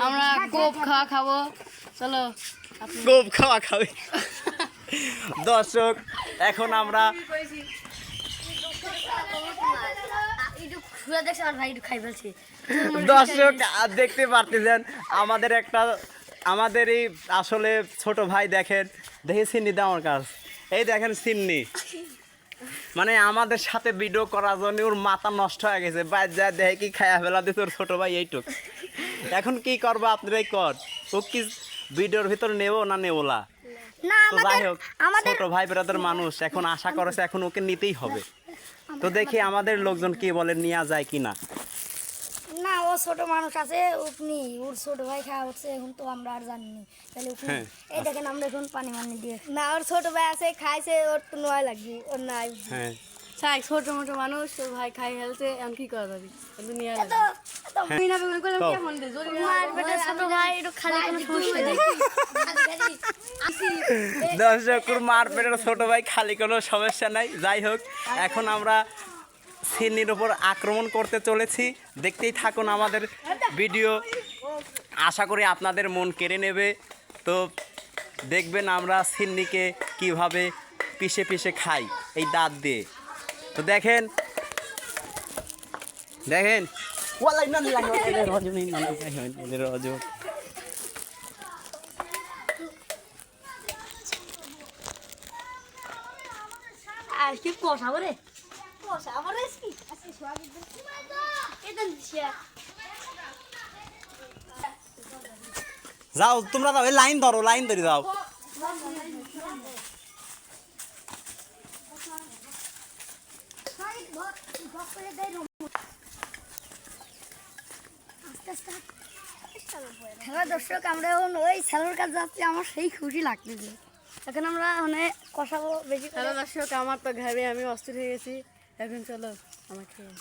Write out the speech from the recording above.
আমরা কোপ খাবো চলো কোপ খাওয়া খাবে দর্শক এখন আমরা দর্শক দেখতে পারতেছেন আমাদের এই আসলে ছোট ভাই দেখেন দেখি সিন্নি দেওয়ার কাজ এই দেখেন সিন্নি মানে আমাদের সাথে ভিডিও করার জন্য ওর মাথা নষ্ট হয়ে গেছে বাইর যা দেখে কি খায়া ফেলা দিতে ওর ছোট ভাই এইটুক এখন কি করবো আপনারাই কর ও কি ভিডিওর ভিতর নেবো না নেবো না তো যাই হোক ছোট ভাই বেরাদের মানুষ এখন আশা করেছে এখন ওকে নিতেই হবে তো দেখি আমাদের লোকজন কি বলে নেওয়া যায় কি না না ও ছোট মানুষ আছে আপনি ওর ছোট ভাই খাওয়া হচ্ছে এখন তো আমরা আর জানিনি তাহলে এই দেখেন আমরা এখন পানি মানি দিয়ে না ওর ছোট ভাই আছে খাইছে ওর তো নয় লাগবে ওর নাই হ্যাঁ চাই ছোট মোটো মানুষ তোর ভাই খাই হেলছে এখন কি করা যাবে দুনিয়া দর্শক মার পেটের ছোট ভাই খালি কোনো সমস্যা নাই যাই হোক এখন আমরা সিন্নির উপর আক্রমণ করতে চলেছি দেখতেই থাকুন আমাদের ভিডিও আশা করি আপনাদের মন কেড়ে নেবে তো দেখবেন আমরা সিন্নিকে কিভাবে পিষে পিষে খাই এই দাঁত দিয়ে তো দেখেন দেখেন আর কি কষাবো রে যাও তোমরা যাও এই লাইন ধরো লাইন ধরে যাও হ্যালো দর্শক আমরা এখন ওই স্যালোর কাছে যাচ্ছি আমার সেই খুশি লাগতেছে এখন আমরা মানে কষাবো বেশি হ্যালো দর্শক আমার তো ঘাবে আমি অস্থির হয়ে গেছি এখন চলো আমার খেয়ে